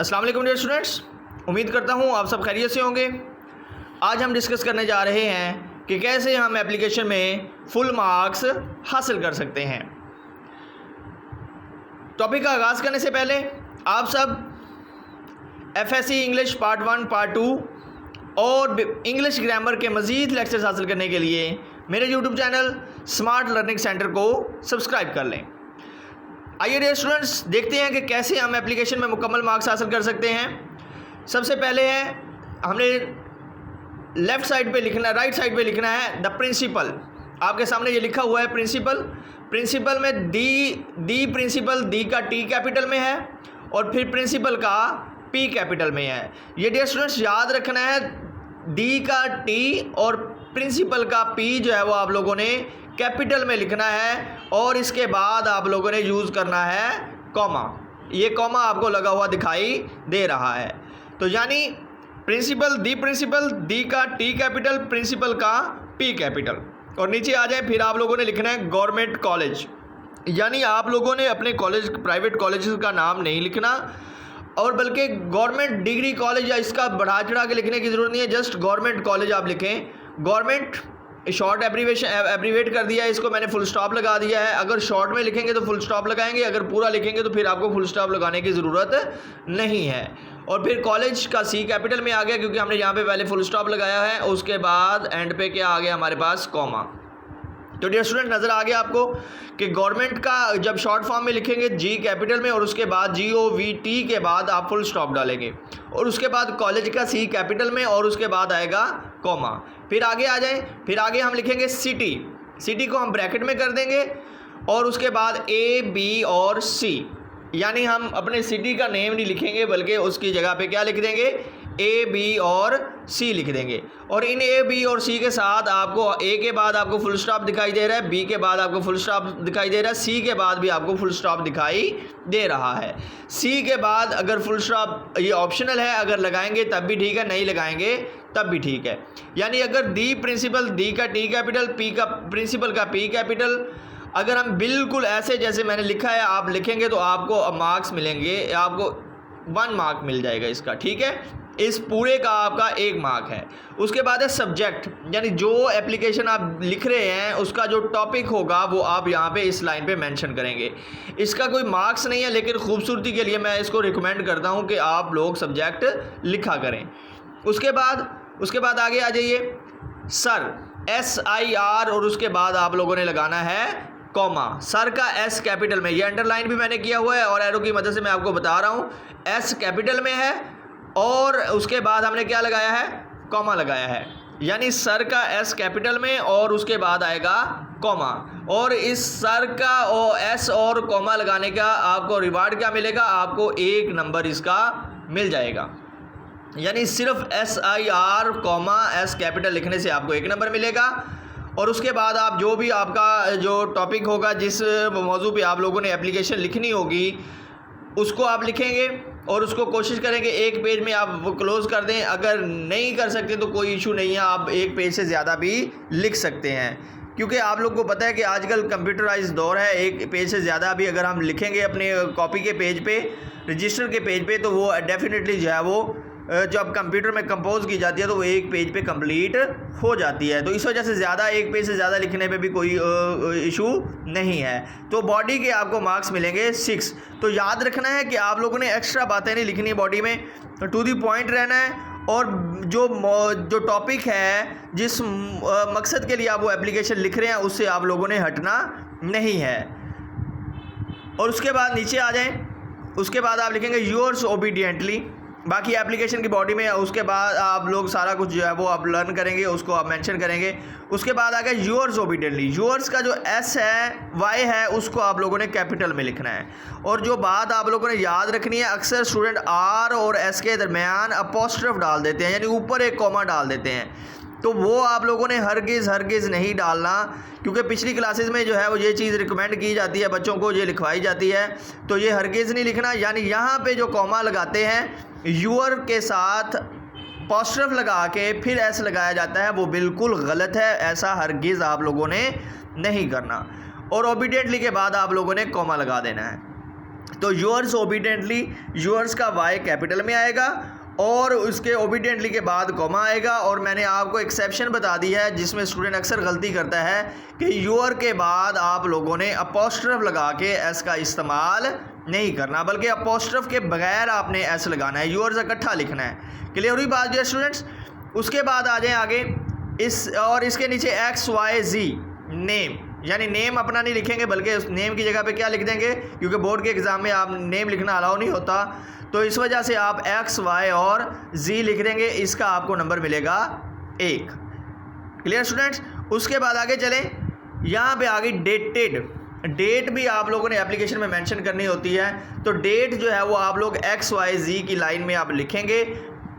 अस्सलाम वालेकुम dear students, उम्मीद करता हूँ आप सब खैरियत से होंगे। आज हम डिस्कस करने जा रहे हैं कि कैसे हम एप्लीकेशन में फुल मार्क्स हासिल कर सकते हैं। टॉपिक का आगाज़ करने से पहले आप सब एफएससी इंग्लिश पार्ट 1, पार्ट 2 और इंग्लिश ग्रामर के मज़ीद लेक्चर्स हासिल करने के लिए मेरे YouTube channel smart learning centre को सब्सक्राइब कर लें। आइए डियर स्टूडेंट्स, देखते हैं कि कैसे हम एप्लीकेशन में मुकम्मल मार्क्स हासिल कर सकते हैं। सबसे पहले है हमने लेफ़्ट साइड पे लिखना, राइट साइड पे लिखना है द प्रिंसिपल। आपके सामने ये लिखा हुआ है प्रिंसिपल। प्रिंसिपल में दी प्रिंसिपल, दी का टी कैपिटल में है और फिर प्रिंसिपल का पी कैपिटल में है। ये डियर स्टूडेंट्स याद रखना है, दी का टी और प्रिंसिपल का पी जो है वो आप लोगों ने कैपिटल में लिखना है और इसके बाद आप लोगों ने यूज़ करना है कॉमा। ये कॉमा आपको लगा हुआ दिखाई दे रहा है। तो यानी प्रिंसिपल, दी का टी कैपिटल, प्रिंसिपल का पी कैपिटल। और नीचे आ जाए, फिर आप लोगों ने लिखना है गवर्नमेंट कॉलेज। यानी आप लोगों ने अपने कॉलेज, प्राइवेट कॉलेज का नाम नहीं लिखना और बल्कि गवर्नमेंट डिग्री कॉलेज या इसका बढ़ा चढ़ा के लिखने की ज़रूरत नहीं है, जस्ट गवर्नमेंट कॉलेज आप लिखें। गवर्नमेंट शॉर्ट एब्रीवेट कर दिया है, इसको मैंने फुल स्टॉप लगा दिया है। अगर शॉर्ट में लिखेंगे तो फुल स्टॉप लगाएंगे, अगर पूरा लिखेंगे तो फिर आपको फुल स्टॉप लगाने की ज़रूरत नहीं है। और फिर कॉलेज का सी कैपिटल में आ गया क्योंकि हमने यहाँ पे पहले फुल स्टॉप लगाया है। उसके बाद एंड पे क्या आ गया हमारे पास, कॉमा। तो डियर स्टूडेंट नज़र आ गया आपको कि गवर्नमेंट का जब शॉर्ट फॉर्म में लिखेंगे जी कैपिटल में और उसके बाद GOVT के बाद आप फुल स्टॉप डालेंगे और उसके बाद कॉलेज का सी कैपिटल में और उसके बाद आएगा कॉमा। फिर आगे आ जाए, फिर आगे हम लिखेंगे सिटी को हम ब्रैकेट में कर देंगे और उसके बाद A, B और C। यानी हम अपने सिटी का नेम नहीं लिखेंगे बल्कि उसकी जगह पे क्या लिख देंगे, A, B और C लिख देंगे। और इन A, B और C के साथ आपको A के बाद आपको फुल स्टॉप दिखाई दे रहा है, B के बाद आपको फुल स्टॉप दिखाई दे रहा है, C के बाद भी आपको फुल स्टॉप दिखाई दे रहा है। C के बाद अगर फुल स्टॉप, ये ऑप्शनल है, अगर लगाएंगे तब भी ठीक है, नहीं लगाएंगे तब भी ठीक है। यानी अगर दी प्रिंसिपल, दी का टी कैपिटल, पी का प्रिंसिपल का पी कैपिटल, अगर हम बिल्कुल ऐसे जैसे मैंने लिखा है आप लिखेंगे तो आपको मार्क्स मिलेंगे, आपको 1 मार्क मिल जाएगा इसका, ठीक है। इस पूरे का आपका 1 मार्क है। उसके बाद है सब्जेक्ट, यानी जो एप्लीकेशन आप लिख रहे हैं उसका जो टॉपिक होगा वो आप यहाँ पे इस लाइन पे मेंशन करेंगे। इसका कोई मार्क्स नहीं है लेकिन खूबसूरती के लिए मैं इसको रिकमेंड करता हूँ कि आप लोग सब्जेक्ट लिखा करें। उसके बाद आगे आ जाइए, सर SIR और उसके बाद आप लोगों ने लगाना है कॉमा। सर का S कैपिटल में, ये अंडरलाइन भी मैंने किया हुआ है और एरो की मदद से मैं आपको बता रहा हूँ, S कैपिटल में है और उसके बाद हमने क्या लगाया है, कॉमा लगाया है। यानी सर का S कैपिटल में और उसके बाद आएगा कॉमा। और इस सर का S और कॉमा लगाने का आपको रिवार्ड क्या मिलेगा, आपको 1 नंबर इसका मिल जाएगा। यानी सिर्फ SIR कॉमा S कैपिटल लिखने से आपको 1 नंबर मिलेगा। और उसके बाद आप जो भी आपका जो टॉपिक होगा, जिस मौजू पे आप लोगों ने एप्लीकेशन लिखनी होगी उसको आप लिखेंगे और उसको कोशिश करेंगे 1 पेज में आप वो क्लोज़ कर दें। अगर नहीं कर सकते तो कोई इशू नहीं है, आप 1 पेज से ज़्यादा भी लिख सकते हैं क्योंकि आप लोग को पता है कि आजकल कंप्यूटराइज्ड दौर है। 1 पेज से ज़्यादा भी अगर हम लिखेंगे अपने कॉपी के पेज पे, रजिस्टर के पेज पे, तो वो डेफिनेटली जो है वो जब कंप्यूटर में कंपोज की जाती है तो वो 1 पेज पे कंप्लीट हो जाती है। तो इस वजह से ज़्यादा 1 पेज से ज़्यादा लिखने पे भी कोई इशू नहीं है। तो बॉडी के आपको मार्क्स मिलेंगे 6। तो याद रखना है कि आप लोगों ने एक्स्ट्रा बातें नहीं लिखनी बॉडी में, टू दी पॉइंट रहना है और जो टॉपिक है, जिस मकसद के लिए आप वो एप्लीकेशन लिख रहे हैं उससे आप लोगों ने हटना नहीं है। और उसके बाद नीचे आ जाएँ, उसके बाद आप लिखेंगे योर्स ओबीडियंटली। बाकी एप्लीकेशन की बॉडी में उसके बाद आप लोग सारा कुछ जो है वो आप लर्न करेंगे, उसको आप मेंशन करेंगे। उसके बाद आ गया यूअर्स ओबीडियंटली। यूअर्स का जो S है, Y है, उसको आप लोगों ने कैपिटल में लिखना है। और जो बात आप लोगों ने याद रखनी है, अक्सर स्टूडेंट R और S के दरमियान अपोस्ट्रोफ डाल देते हैं, यानी ऊपर एक कॉमा डाल देते हैं। तो वो आप लोगों ने हरगिज़ नहीं डालना क्योंकि पिछली क्लासेस में जो है वो ये चीज़ रिकमेंड की जाती है, बच्चों को ये लिखवाई जाती है। तो ये हरगिज़ नहीं लिखना। यानी यहाँ पे जो कॉमा लगाते हैं यूअर के साथ अपोस्ट्रोफ लगा के फिर S लगाया जाता है, वो बिल्कुल गलत है। ऐसा हरगिज़ आप लोगों ने नहीं करना। और ओबीडियंटली के बाद आप लोगों ने कॉमा लगा देना है। तो योर्स ओबीडियंटली, योर्स का वाई कैपिटल में आएगा और उसके ओबीडियंटली के बाद कॉमा आएगा। और मैंने आपको एक्सेप्शन बता दी है जिसमें स्टूडेंट अक्सर गलती करता है कि योर के बाद आप लोगों ने अपोस्ट्रफ लगा के एस का इस्तेमाल नहीं करना, बल्कि अपोस्ट्रफ के बगैर आपने एस लगाना है, योर्स इकट्ठा लिखना है। क्लियर हुई बात जो स्टूडेंट्स। उसके बाद आ जाएं आगे इस, और इसके नीचे एक्स वाई जी नेम, यानी नेम अपना नहीं लिखेंगे बल्कि उस नेम की जगह पे क्या लिख देंगे, क्योंकि बोर्ड के एग्ज़ाम में आप नेम लिखना अलाउ नहीं होता, तो इस वजह से आप एक्स वाई और जी लिख देंगे। इसका आपको नंबर मिलेगा 1। Clear students. उसके बाद आगे चलें, यहाँ पे आगे डेटेड, डेट भी आप लोगों ने एप्लीकेशन में मेंशन करनी होती है। तो डेट जो है वो आप लोग एक्स वाई जी की लाइन में आप लिखेंगे।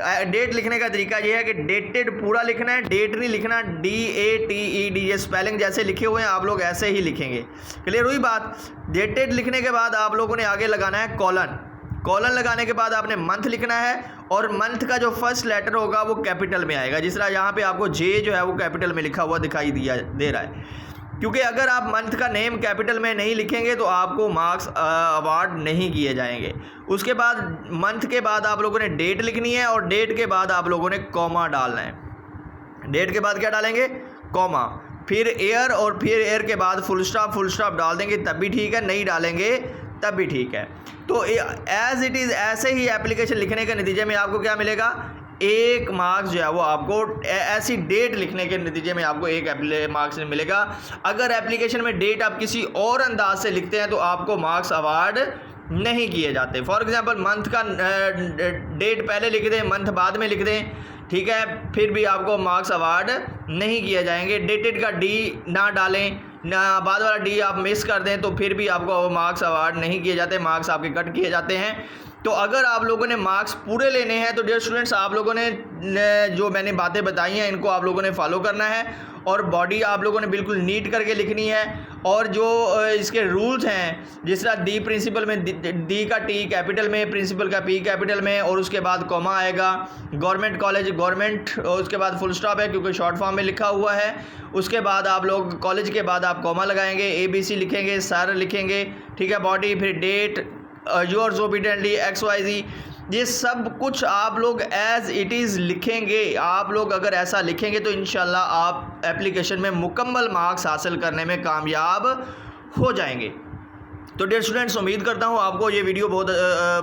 डेट लिखने का तरीका ये है कि डेटेड पूरा लिखना है, डेट नहीं लिखना, DATED, ये स्पेलिंग जैसे लिखे हुए हैं आप लोग ऐसे ही लिखेंगे। क्लियर हुई बात। डेटेड लिखने के बाद आप लोगों ने आगे लगाना है कॉलन, कॉलन लगाने के बाद आपने मंथ लिखना है और मंथ का जो फर्स्ट लेटर होगा वो कैपिटल में आएगा, जिस तरह यहाँ पे आपको जे जो है वो कैपिटल में लिखा हुआ दिखाई दे रहा है। क्योंकि अगर आप मंथ का नेम कैपिटल में नहीं लिखेंगे तो आपको मार्क्स अवार्ड नहीं किए जाएंगे। उसके बाद मंथ के बाद आप लोगों ने डेट लिखनी है और डेट के बाद आप लोगों ने कॉमा डालना है। डेट के बाद क्या डालेंगे, कॉमा, फिर ईयर, और फिर ईयर के बाद फुल स्टॉप डाल देंगे तब भी ठीक है, नहीं डालेंगे तब भी ठीक है। तो एज इट इज़ ऐसे ही एप्लीकेशन लिखने के नतीजे में आपको क्या मिलेगा, 1 मार्क्स जो है वो आपको ऐसी डेट लिखने के नतीजे में आपको 1 मार्क्स मिलेगा। अगर एप्लीकेशन में डेट आप किसी और अंदाज से लिखते हैं तो आपको मार्क्स अवार्ड नहीं किए जाते। फॉर एग्जांपल मंथ का डेट पहले लिख दें, मंथ बाद में लिख दें, ठीक है, फिर भी आपको मार्क्स अवार्ड नहीं किए जाएंगे। डेटेड का डी ना डालें, ना बाद वाला डी आप मिस कर दें तो फिर भी आपको मार्क्स अवार्ड नहीं किए जाते, मार्क्स आपके कट किए जाते हैं। तो अगर आप लोगों ने मार्क्स पूरे लेने हैं तो डियर स्टूडेंट्स आप लोगों ने जो मैंने बातें बताई हैं इनको आप लोगों ने फॉलो करना है और बॉडी आप लोगों ने बिल्कुल नीट करके लिखनी है। और जो इसके रूल्स हैं, जिस तरह डी प्रिंसिपल में डी का टी कैपिटल में, प्रिंसिपल का पी कैपिटल में, और उसके बाद कॉमा आएगा, गवर्नमेंट कॉलेज गवर्नमेंट, और उसके बाद फुल स्टॉप है क्योंकि शॉर्ट फॉर्म में लिखा हुआ है। उसके बाद आप लोग कॉलेज के बाद आप कॉमा लगाएंगे, ABC लिखेंगे, सर लिखेंगे, ठीक है, बॉडी, फिर डेट, योर्स ओबीडियंटली, XYZ, ये सब कुछ आप लोग एज इट इज़ लिखेंगे। आप लोग अगर ऐसा लिखेंगे तो इंशाल्लाह आप एप्लीकेशन में मुकम्मल मार्क्स हासिल करने में कामयाब हो जाएंगे। तो डियर स्टूडेंट्स, उम्मीद करता हूँ आपको ये वीडियो बहुत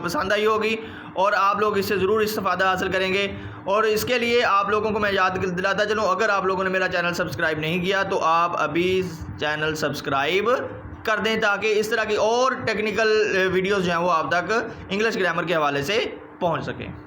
पसंद आई होगी और आप लोग इससे ज़रूर इस्तेफादा हासिल करेंगे। और इसके लिए आप लोगों को मैं याद दिलाता चलूँ, अगर आप लोगों ने मेरा चैनल सब्सक्राइब नहीं किया तो आप अभी चैनल सब्सक्राइब कर दें ताकि इस तरह की और टेक्निकल वीडियोस जो हैं वो आप तक इंग्लिश ग्रामर के हवाले से पहुंच सकें।